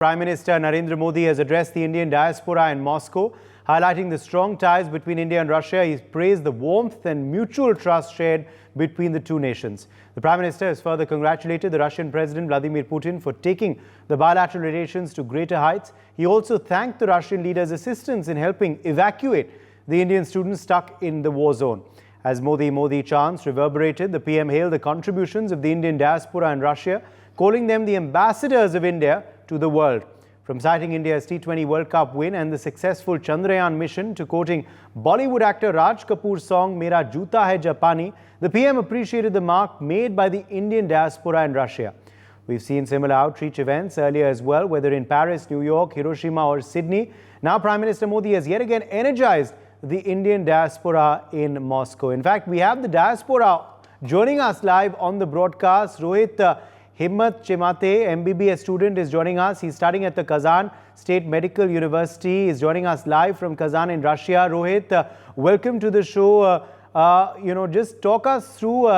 Prime Minister Narendra Modi has addressed the Indian diaspora in Moscow, highlighting the strong ties between India and Russia. He praised the warmth and mutual trust shared between the two nations. The Prime Minister has further congratulated the Russian President Vladimir Putin for taking the bilateral relations to greater heights. He also thanked the Russian leader's assistance in helping evacuate the Indian students stuck in the war zone. As Modi chants reverberated, the PM hailed the contributions of the Indian diaspora in Russia, calling them the ambassadors of India to the world. From citing India's T20 World Cup win and the successful Chandrayaan mission to quoting Bollywood actor Raj Kapoor's song Mera Joota Hai Japani, the PM appreciated the mark made by the Indian diaspora in Russia. We've seen similar outreach events earlier as well, whether in Paris, New York, Hiroshima or Sydney. Now Prime Minister Modi has yet again energized the Indian diaspora in Moscow. In fact, we have the diaspora joining us live on the broadcast. Rohit, Himanshi Singh, MBBS student, is joining us. He's studying at the Kazan State Medical University. He's joining us live from Kazan in Russia. Rohit, welcome to the show. Just talk us through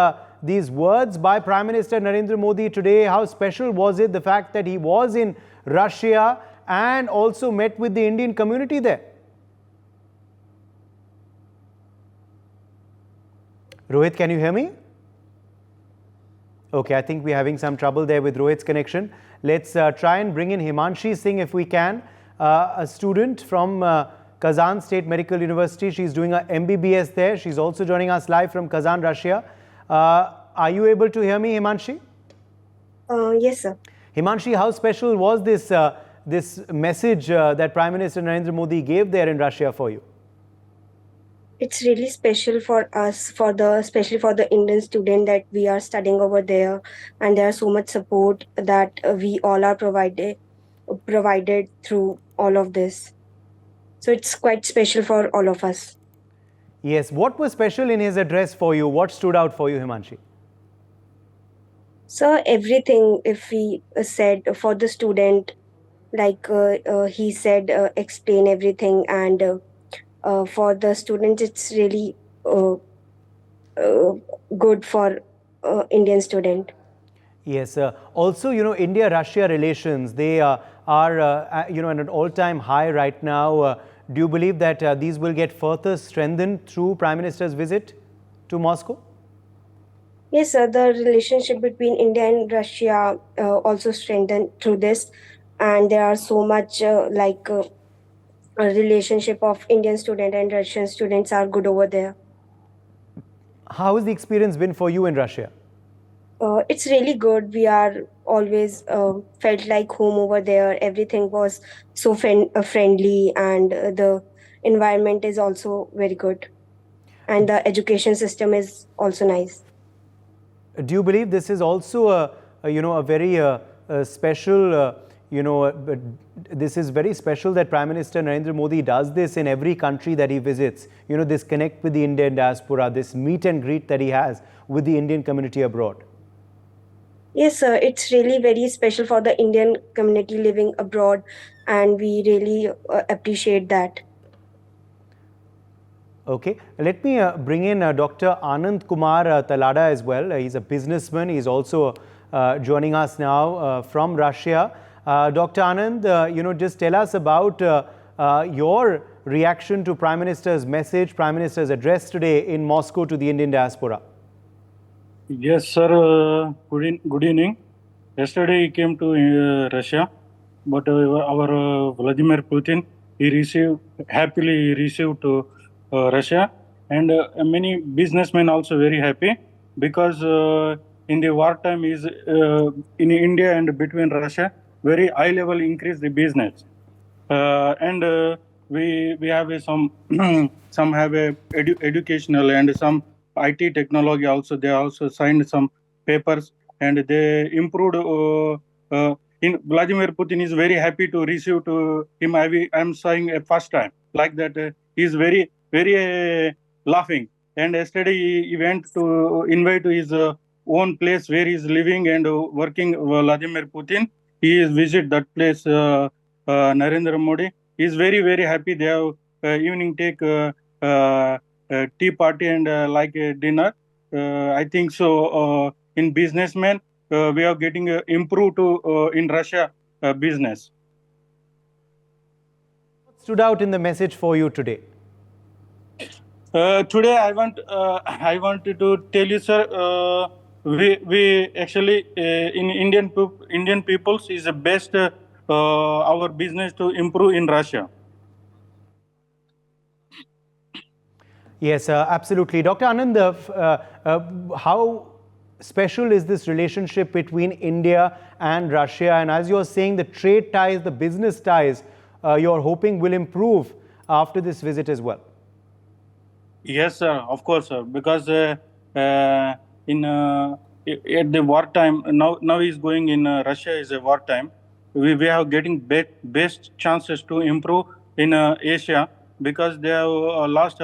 these words by Prime Minister Narendra Modi today. How special was it, the fact that he was in Russia and also met with the Indian community there? Rohit, can you hear me? Okay, I think we're having some trouble there with Rohit's connection. Let's try and bring in Himanshi Singh if we can, a student from Kazan State Medical University. She's doing her MBBS there. She's also joining us live from Kazan, Russia. Are you able to hear me, Himanshi? Yes, sir. Himanshi, how special was this message that Prime Minister Narendra Modi gave there in Russia for you? It's really special for us, especially for the Indian student that we are studying over there, and there's so much support that we all are provided through all of this. So it's quite special for all of us. Yes. What was special in his address for you? What stood out for you, Himanshi? So everything, if he said for the student, like he said, explain everything, and for the students, it's really good for Indian student. Yes. Also, India-Russia relations, they are at an all-time high right now. Do you believe that these will get further strengthened through Prime Minister's visit to Moscow? Yes, sir. The relationship between India and Russia also strengthened through this, and there are so much a relationship of Indian student and Russian students are good over there. How has the experience been for you in Russia? It's really good. We are always felt like home over there. Everything was so friendly, and the environment is also very good. And the education system is also nice. Do you believe this is also a very special this is very special that Prime Minister Narendra Modi does this in every country that he visits? This connect with the Indian diaspora, this meet and greet that he has with the Indian community abroad. Yes, sir. It's really very special for the Indian community living abroad, and we really appreciate that. Okay, let me bring in Dr. Anand Kumar Talada as well. He's a businessman. He's also joining us now from Russia. Dr. Anand, just tell us about your reaction to Prime Minister's message, Prime Minister's address today in Moscow to the Indian diaspora. Yes, sir. Good evening. Yesterday he came to Russia, but our Vladimir Putin, he happily received to Russia, and many businessmen also very happy, because in the wartime is in India and between Russia, very high level increase the business, and we have some some have a educational and some IT technology also. They also signed some papers and they improved. In Vladimir Putin is very happy to receive to him. I'm saying a first time like that. He is very laughing. And yesterday he went to invite to his own place where he is living and working. Vladimir Putin, he is visit that place. Narendra Modi, he is very happy. They have evening take tea party and like a dinner. I think so. In businessmen, we are getting improved to in Russia business. stood out in the message for you today? Today, I wanted to tell you, sir. We actually in Indian peoples is the best our business to improve in Russia. Yes, absolutely. Dr. Anand, how special is this relationship between India and Russia? And as you're saying, the trade ties, the business ties, you're hoping will improve after this visit as well. Yes, sir. Of course, sir. Because in at the wartime now is going in Russia is a wartime. We are getting best chances to improve in Asia because they have lost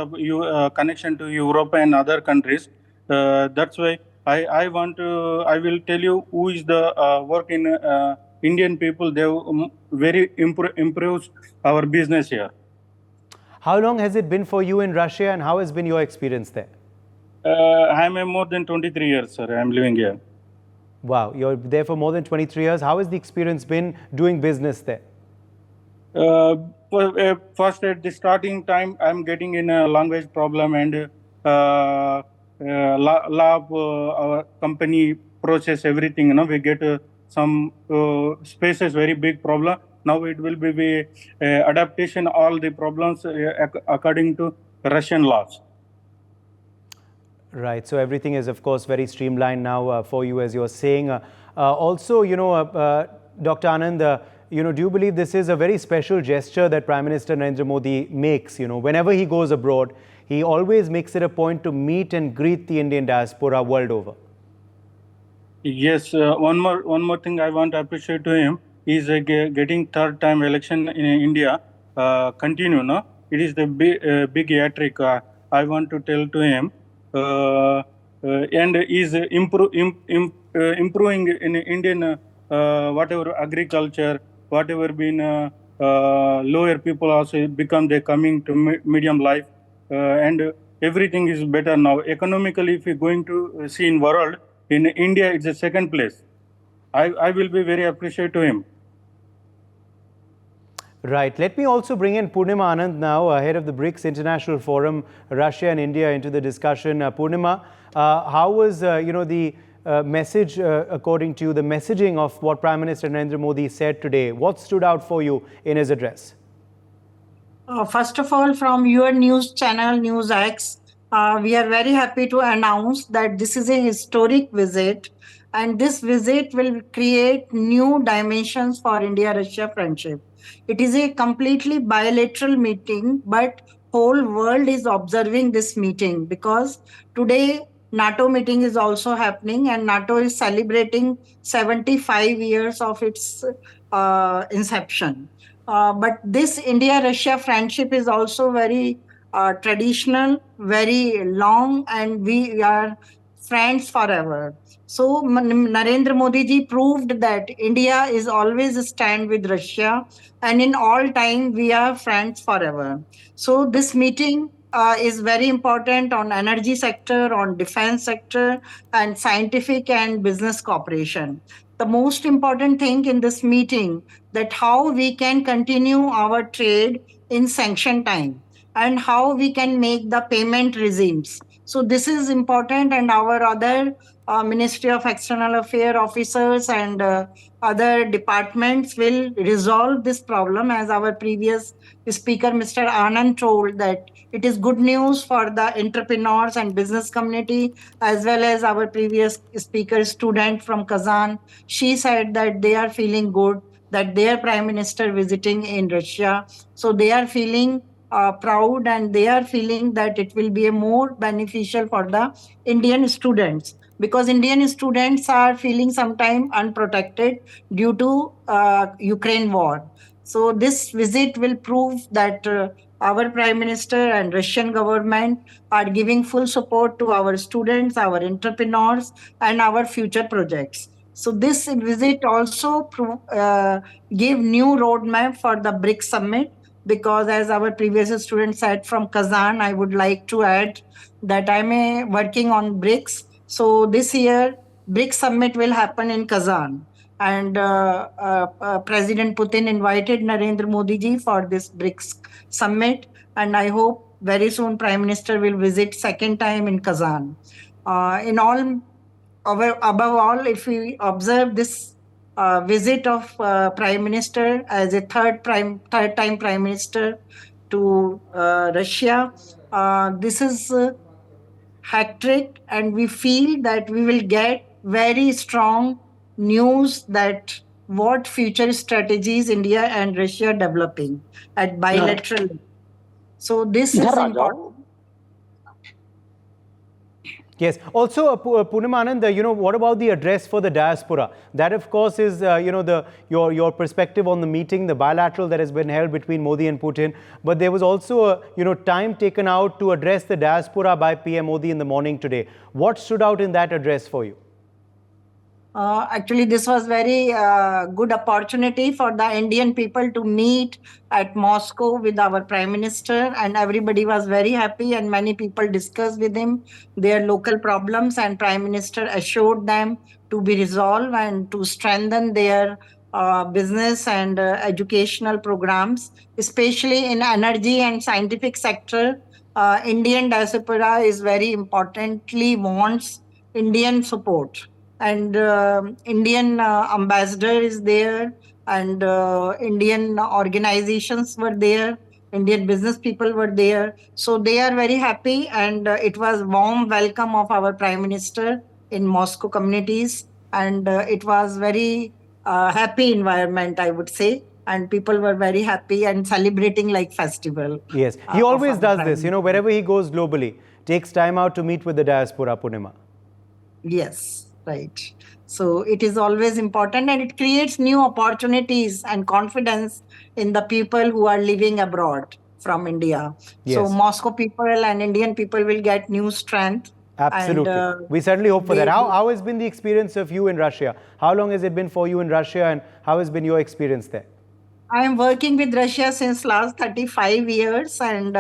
connection to Europe and other countries. That's why I will tell you who is the work in Indian people. They very improves our business here. How long has it been for you in Russia and how has been your experience there? I'm more than 23 years, sir. I'm living here. Wow, you're there for more than 23 years. How has the experience been doing business there? First, at the starting time, I'm getting in a language problem and our company process everything. We get some spaces very big problem. Now it will be adaptation all the problems according to Russian laws. Right. So everything is, of course, very streamlined now for you, as you're saying. Also, Dr. Anand, do you believe this is a very special gesture that Prime Minister Narendra Modi makes? Whenever he goes abroad, he always makes it a point to meet and greet the Indian diaspora world over. Yes. One more thing I want to appreciate to him is getting third time election in India continue. No, it is the big hat-trick. I want to tell to him. And is improving in Indian whatever agriculture, whatever been lower people also become they coming to medium life and everything is better now. Economically, if you're going to see in world, in India it's the second place. I will be very appreciative to him. Right. Let me also bring in Purnima Anand now, head of the BRICS International Forum, Russia and India, into the discussion. Purnima, how was the message, according to you, the messaging of what Prime Minister Narendra Modi said today? What stood out for you in his address? First of all, from your news channel, NewsX, we are very happy to announce that this is a historic visit, and this visit will create new dimensions for India-Russia friendship. It is a completely bilateral meeting, but whole world is observing this meeting because today NATO meeting is also happening and NATO is celebrating 75 years of its inception. But this India-Russia friendship is also very traditional, very long, and we are friends forever. So Narendra Modi ji proved that India is always a stand with Russia, and in all time we are friends forever. So this meeting is very important on energy sector, on defense sector, and scientific and business cooperation. The most important thing in this meeting that how we can continue our trade in sanction time and how we can make the payment regimes. So this is important, and our other Ministry of External Affairs officers and other departments will resolve this problem. As our previous speaker, Mr. Anand, told that it is good news for the entrepreneurs and business community, as well as our previous speaker, student from Kazan. She said that they are feeling good that their prime minister visiting in Russia. So they are feeling proud, and they are feeling that it will be a more beneficial for the Indian students, because Indian students are feeling sometimes unprotected due to Ukraine war. So this visit will prove that our Prime Minister and Russian government are giving full support to our students, our entrepreneurs, and our future projects. So this visit also give new roadmap for the BRICS summit, because as our previous student said from Kazan, I would like to add that I'm working on BRICS. So this year, BRICS summit will happen in Kazan. and President Putin invited Narendra Modi ji for this BRICS summit, and I hope very soon Prime Minister will visit second time in Kazan. In all, above all, if we observe this visit of Prime Minister as a third time Prime Minister to Russia, this is hat trick, and we feel that we will get very strong news that what future strategies India and Russia are developing at bilateral level. So this is important. Yes. Also, Pima Anand, what about the address for the diaspora? That, of course, is, your perspective on the meeting, the bilateral that has been held between Modi and Putin. But there was also, time taken out to address the diaspora by PM Modi in the morning today. What stood out in that address for you? Actually, this was very good opportunity for the Indian people to meet at Moscow with our Prime Minister, and everybody was very happy, and many people discussed with him their local problems, and Prime Minister assured them to be resolved and to strengthen their business and educational programs, especially in energy and scientific sector. Indian diaspora is very importantly wants Indian support, and Indian ambassador is there, and Indian organizations were there, Indian business people were there, so they are very happy, and it was warm welcome of our Prime Minister in Moscow communities, and it was very happy environment, I would say, and people were very happy and celebrating like festival. Yes, he always does this, wherever he goes globally, takes time out to meet with the diaspora, Purnima. Yes. Right. So it is always important, and it creates new opportunities and confidence in the people who are living abroad from India. Yes. So Moscow people and Indian people will get new strength. Absolutely. And, we certainly hope for that. How has been the experience of you in Russia? How long has it been for you in Russia, and how has been your experience there? I am working with Russia since last 35 years, and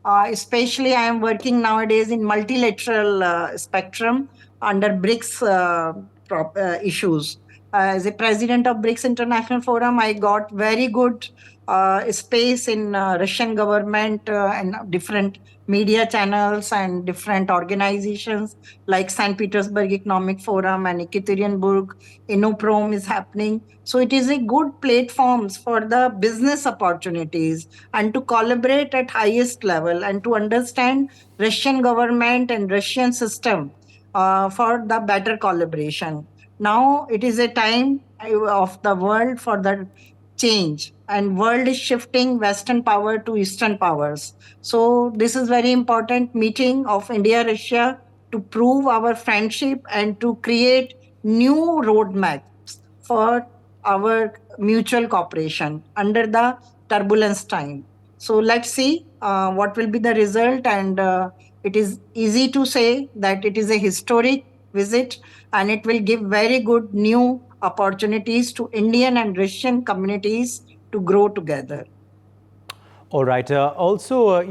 especially I am working nowadays in multilateral spectrum under BRICS issues. As a president of BRICS International Forum, I got very good space in Russian government and different media channels and different organizations like St. Petersburg Economic Forum and Ekaterinburg, Innoprom is happening. So it is a good platforms for the business opportunities and to collaborate at highest level and to understand Russian government and Russian system for the better collaboration. Now it is a time of the world for the change, and world is shifting Western power to Eastern powers. So this is very important meeting of India Russia to prove our friendship and to create new roadmaps for our mutual cooperation under the turbulence time. So let's see what will be the result, and it is easy to say that it is a historic visit, and it will give very good new opportunities to Indian and Russian communities to grow together. All right. Also,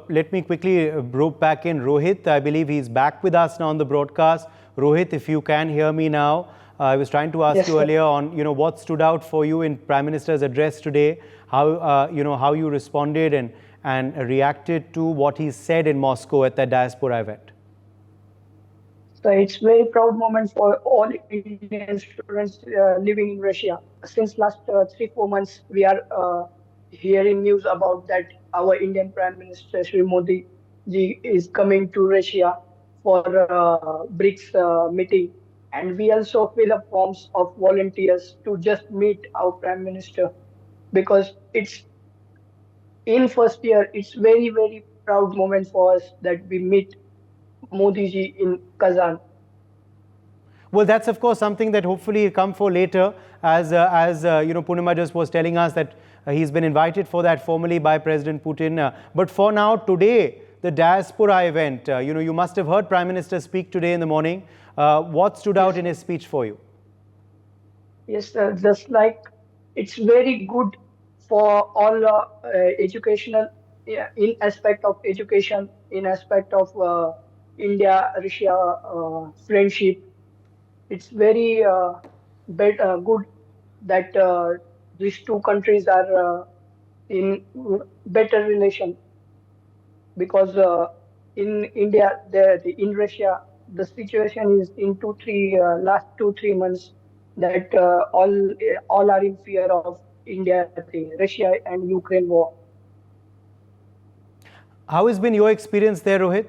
let me quickly rope back in Rohit. I believe he's back with us now on the broadcast. Rohit, if you can hear me now, I was trying to ask you earlier on, what stood out for you in Prime Minister's address today, how, how you responded and reacted to what he said in Moscow at that diaspora event. So it's very proud moment for all Indian students living in Russia. Since last 3-4 months, we are hearing news about that our Indian Prime Minister Shri Modi ji is coming to Russia for BRICS meeting, and we also fill up forms of volunteers to just meet our Prime Minister, because it's in first year. It's very, very proud moment for us that we meet Modi ji in Kazan. Well, that's of course something that hopefully will come for later, as Purnima just was telling us that he's been invited for that formally by President Putin. But for now, today, the diaspora event, you must have heard Prime Minister speak today in the morning. What stood out in his speech for you? Yes, just like it's very good for all educational, in aspect of education, in aspect of India-Russia friendship. It's very good that these two countries are in better relation because in India, in Russia, the situation is in last 2 3 months that all are in fear of India thing, Russia and Ukraine war. How has been your experience there, Rohit?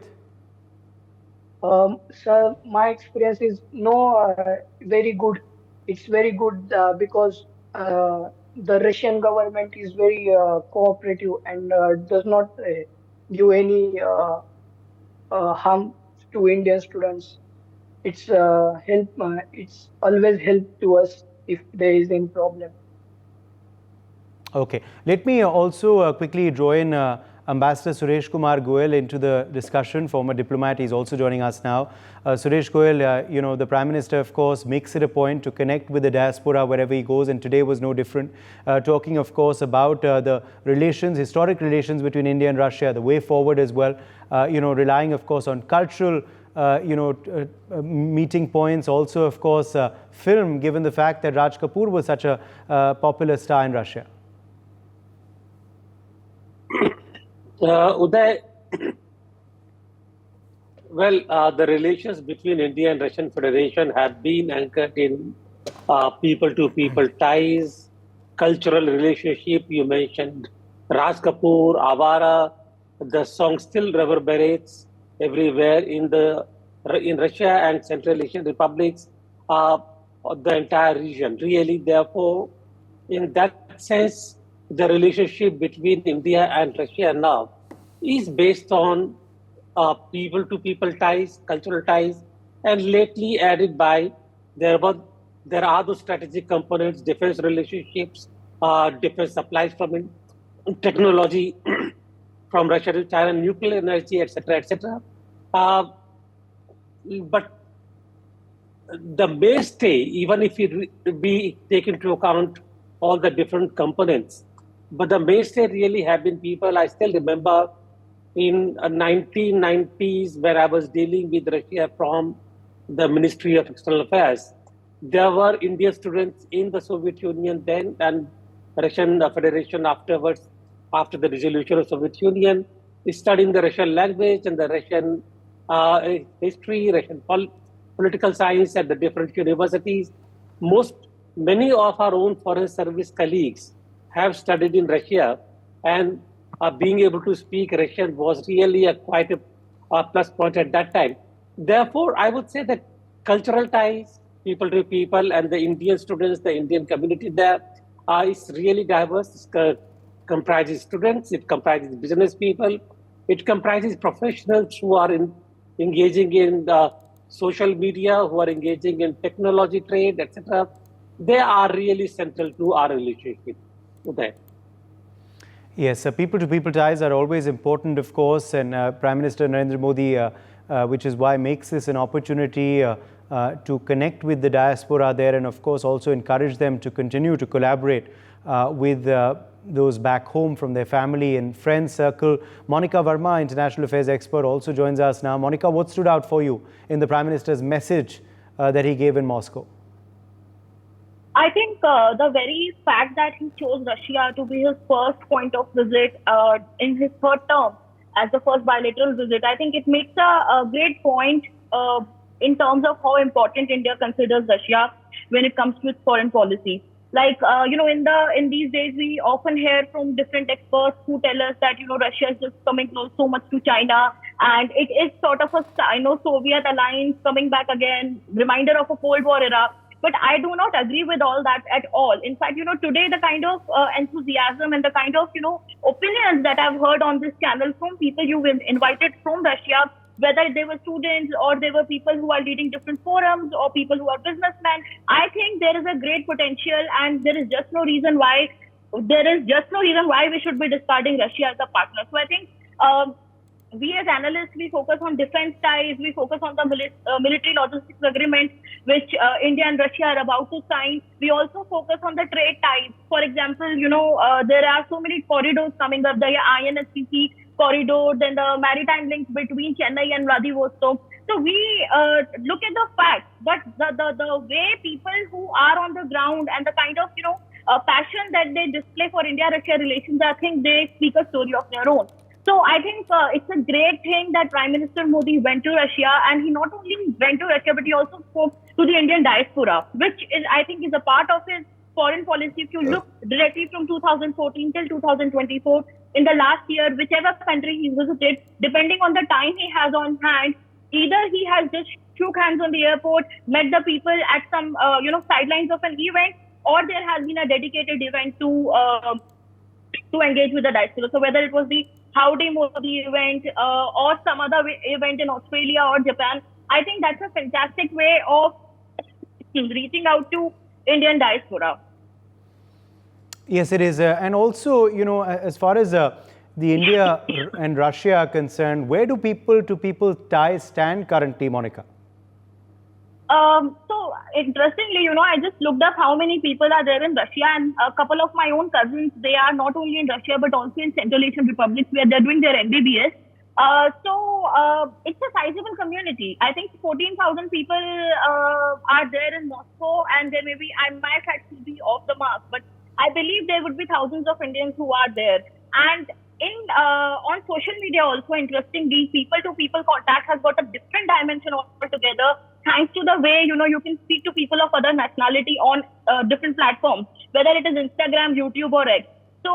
So my experience is no very good. It's very good because the Russian government is very cooperative and does not give any harm to Indian students. It's always help to us if there is any problem. Okay. Let me also quickly draw in Ambassador Suresh Kumar Gul into the discussion, former diplomat. He's also joining us now. Suresh Goyal, the Prime Minister, of course, makes it a point to connect with the diaspora wherever he goes, and today was no different. Talking, of course, about the relations, historic relations between India and Russia, the way forward as well, relying, of course, on cultural meeting points, also, of course, film, given the fact that Raj Kapoor was such a popular star in Russia. Uday, well, the relations between India and Russian Federation have been anchored in people-to-people ties, cultural relationship. You mentioned Raj Kapoor, Avara. The song still reverberates everywhere in Russia and Central Asian republics, the entire region. Really, therefore, in that sense, the relationship between India and Russia now is based on people-to-people ties, cultural ties, and lately added by there are those strategic components, defense relationships, defense supplies from technology from Russia to China, nuclear energy, etc., etc. But the mainstay, even if we take into account all the different components, but the mainstay really have been people. I still remember in 1990s where I was dealing with Russia from the Ministry of External Affairs. There were Indian students in the Soviet Union then and Russian Federation afterwards, after the dissolution of Soviet Union, studying the Russian language and the Russian history, Russian political science at the different universities. Many of our own foreign service colleagues have studied in Russia, and being able to speak Russian was really quite a plus point at that time. Therefore, I would say that cultural ties, people to people, and the Indian students, the Indian community there is really diverse. It comprises students, it comprises business people, it comprises professionals who are engaging in social media, who are engaging in technology trade, etc. They are really central to our relationship. Okay. Yes, people-to-people ties are always important, of course, and Prime Minister Narendra Modi, which is why makes this an opportunity to connect with the diaspora there, and of course also encourage them to continue to collaborate with those back home from their family and friends circle. Monica Verma, international affairs expert, also joins us now. Monica, what stood out for you in the Prime Minister's message that he gave in Moscow? I think the very fact that he chose Russia to be his first point of visit in his third term as the first bilateral visit, I think it makes a great point in terms of how important India considers Russia when it comes to its foreign policy. Like, in these days, we often hear from different experts who tell us that, Russia is just coming close so much to China, and it is sort of a, Soviet alliance coming back again, reminder of a Cold War era. But I do not agree with all that at all. In fact, today the kind of enthusiasm and the kind of, opinions that I've heard on this channel from people you've invited from Russia, whether they were students or they were people who are leading different forums or people who are businessmen, I think there is a great potential, and there is just no reason why we should be discarding Russia as a partner. So I think we as analysts, we focus on defense ties, we focus on the military logistics agreements which India and Russia are about to sign. We also focus on the trade ties. For example, there are so many corridors coming up, the INSTC corridor, then the maritime links between Chennai and Vladivostok. So we look at the facts, but the way people who are on the ground and the kind of passion that they display for India-Russia relations, I think they speak a story of their own. So I think it's a great thing that Prime Minister Modi went to Russia, and he not only went to Russia, but he also spoke to the Indian diaspora, which is, I think, is a part of his foreign policy. If you look directly from 2014 till 2024, in the last year, whichever country he visited, depending on the time he has on hand, either he has just shook hands on the airport, met the people at some sidelines of an event, or there has been a dedicated event to engage with the diaspora. So whether it was the Howdy Modi event or some other event in Australia or Japan, I think that's a fantastic way of reaching out to Indian diaspora. Yes, it is. And also, as far as the India and Russia are concerned, where do people-to-people ties stand currently, Monica? So interestingly, I just looked up how many people are there in Russia, and a couple of my own cousins, they are not only in Russia but also in Central Asian republics where they're doing their MBBS. So it's a sizable community. I think 14,000 people are there in Moscow, and there may be, my facts will be off the mark, but I believe there would be thousands of Indians who are there. And on social media also, interestingly, people-to-people contact has got a different dimension altogether, thanks to the way, you can speak to people of other nationality on different platforms, whether it is Instagram, YouTube or X. So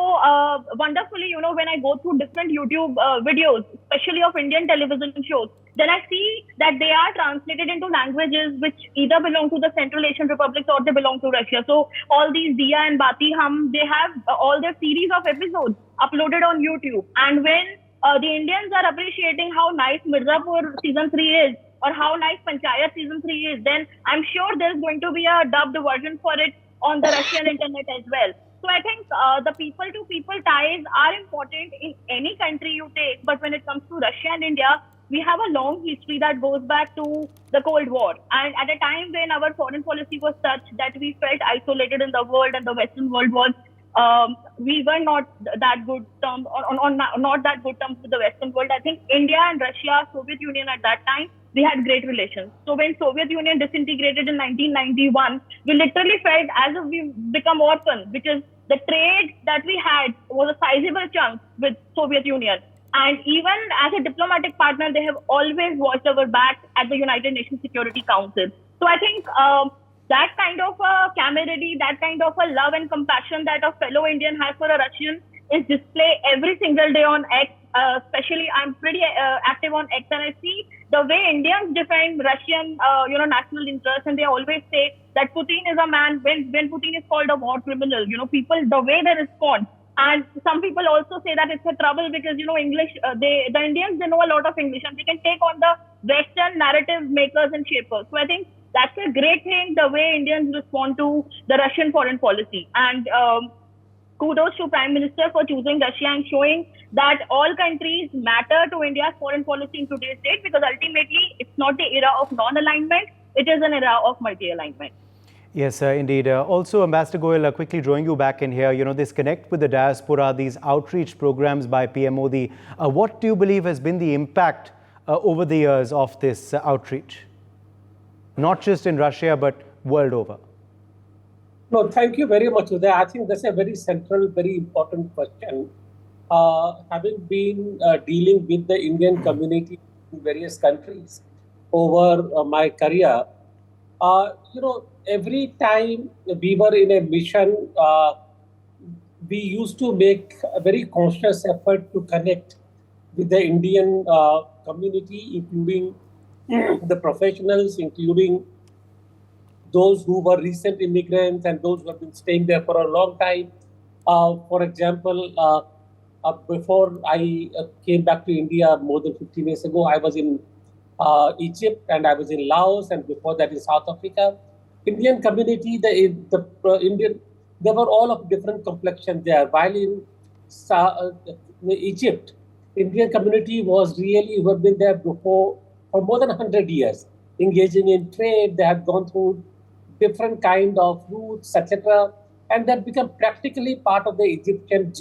wonderfully, when I go through different YouTube videos, especially of Indian television shows, then I see that they are translated into languages which either belong to the Central Asian republics or they belong to Russia. So all these Diya and Bati Hum, they have all their series of episodes uploaded on YouTube. And when the Indians are appreciating how nice Mirzapur season 3 is, or how nice Panchayat season 3 is, then I'm sure there's going to be a dubbed version for it on the Russian internet as well. So I think the people-to-people ties are important in any country you take. But when it comes to Russia and India, we have a long history that goes back to the Cold War. And at a time when our foreign policy was such that we felt isolated in the world and the Western world was, we were not that good terms, or not that good terms with the Western world. I think India and Russia, Soviet Union at that time, we had great relations. So when Soviet Union disintegrated in 1991, we literally felt as if we become orphans, because the trade that we had was a sizable chunk with Soviet Union. And even as a diplomatic partner, they have always watched our back at the United Nations Security Council. So I think that kind of a camaraderie, that kind of a love and compassion that a fellow Indian has for a Russian is displayed every single day on X. Especially, I'm pretty active on X, and I see the way Indians defend Russian, national interests, and they always say that Putin is a man. When Putin is called a war criminal, people, the way they respond. And some people also say that it's a trouble because, English, the Indians, they know a lot of English and they can take on the Western narrative makers and shapers. So I think that's a great thing, the way Indians respond to the Russian foreign policy. And kudos to Prime Minister for choosing Russia and showing that all countries matter to India's foreign policy in today's date, because ultimately it's not the era of non-alignment, it is an era of multi-alignment. Yes, indeed. Also, Ambassador Goyal, quickly drawing you back in here, this Connect with the Diaspora, these outreach programs by PM Modi, what do you believe has been the impact over the years of this outreach? Not just in Russia, but world over. No, thank you very much, Uday. I think that's a very central, very important question. Having been dealing with the Indian community in various countries over my career, every time we were in a mission, we used to make a very conscious effort to connect with the Indian community, including the professionals, including those who were recent immigrants and those who have been staying there for a long time. For example, before I came back to India more than 15 years ago, I was in Egypt and I was in Laos, and before that in South Africa. Indian community, the Indian, they were all of different complexion there. While in Egypt, Indian community was really who have been there before for more than 100 years, engaging in trade. They had gone through different kind of routes, etc., and that become practically part of the Egyptian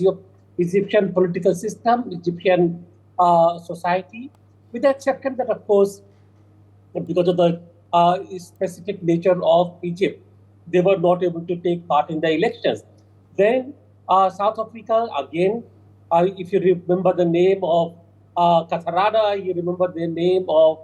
Egyptian political system, Egyptian society, with the exception that, of course, because of the specific nature of Egypt, they were not able to take part in the elections. Then South Africa, again, if you remember the name of Talada, you remember the name of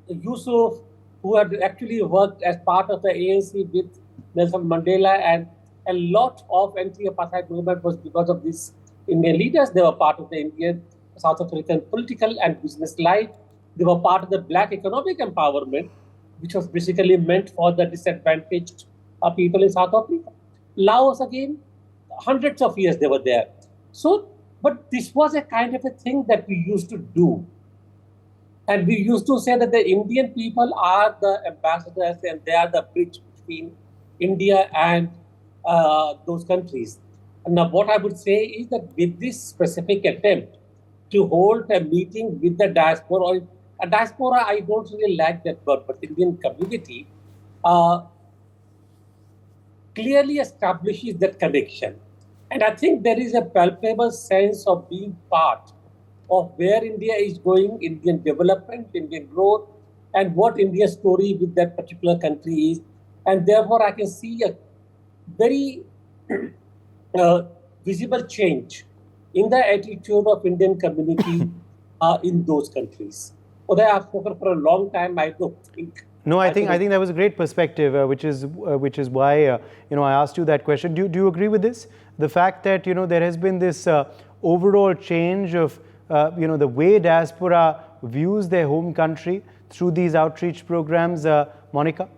Yusuf, who had actually worked as part of the ANC with Nelson Mandela, and a lot of anti-apartheid movement was because of these Indian leaders. They were part of the Indian South African political and business life. They were part of the black economic empowerment, which was basically meant for the disadvantaged people in South Africa. Laos, again, hundreds of years they were there. So, but this was a kind of a thing that we used to do. And we used to say that the Indian people are the ambassadors and they are the bridge between India and those countries. And now what I would say is that with this specific attempt to hold a meeting with the diaspora, a diaspora, I don't really like that word, but Indian community clearly establishes that connection. And I think there is a palpable sense of being part of where India is going, Indian development, Indian growth, and what India's story with that particular country is. And therefore, I can see a very visible change in the attitude of Indian community in those countries. Although I've spoken for a long time, I don't think. No, I think that was a great perspective, which is why I asked you that question. Do you agree with this? The fact that there has been this overall change of the way diaspora views their home country through these outreach programs, Monica?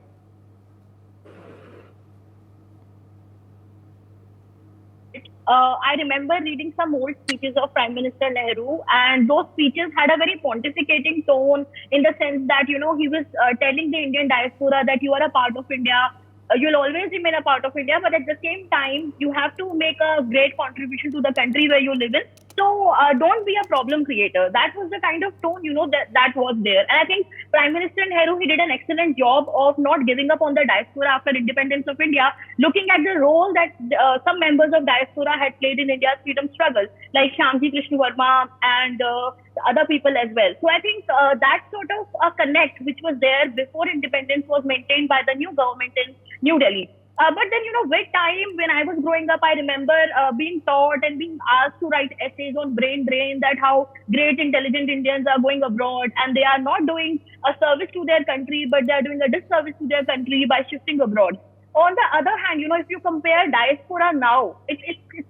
I remember reading some old speeches of Prime Minister Nehru, and those speeches had a very pontificating tone in the sense that, he was telling the Indian diaspora that you are a part of India, you'll always remain a part of India, but at the same time, you have to make a great contribution to the country where you live in. So don't be a problem creator. That was the kind of tone, that was there. And I think Prime Minister Nehru, he did an excellent job of not giving up on the diaspora after independence of India, looking at the role that some members of diaspora had played in India's freedom struggle, like Shyamji Krishna Verma and other people as well. So I think that sort of a connect which was there before independence was maintained by the new government in New Delhi. But then, with time, when I was growing up, I remember being taught and being asked to write essays on brain drain, that how great intelligent Indians are going abroad and they are not doing a service to their country, but they are doing a disservice to their country by shifting abroad. On the other hand, if you compare diaspora now, it's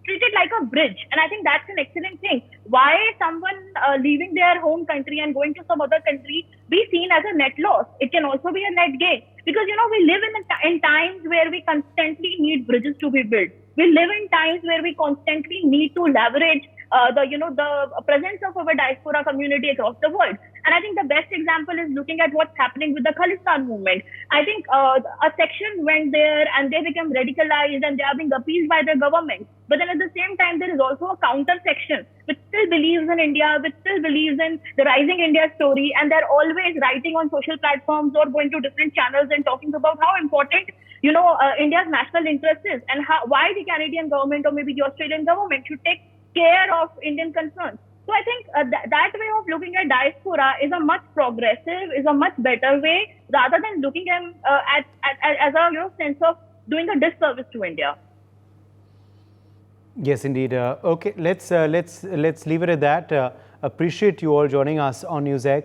treated like a bridge. And I think that's an excellent thing. Why someone leaving their home country and going to some other country be seen as a net loss? It can also be a net gain. Because, we live in times where we constantly need bridges to be built. We live in times where we constantly need to leverage the presence of our diaspora community across the world. And I think the best example is looking at what's happening with the Khalistan movement. I think a section went there and they became radicalized and they are being appeased by the government. But then at the same time, there is also a counter section which still believes in India, which still believes in the rising India story. And they're always writing on social platforms or going to different channels and talking about how important India's national interest is and why the Canadian government or maybe the Australian government should take care of Indian concerns. So I think that way of looking at diaspora is a much progressive, is a much better way rather than looking at as a sense of doing a disservice to India. Yes, indeed. Okay, let's leave it at that. Appreciate you all joining us on NewsX.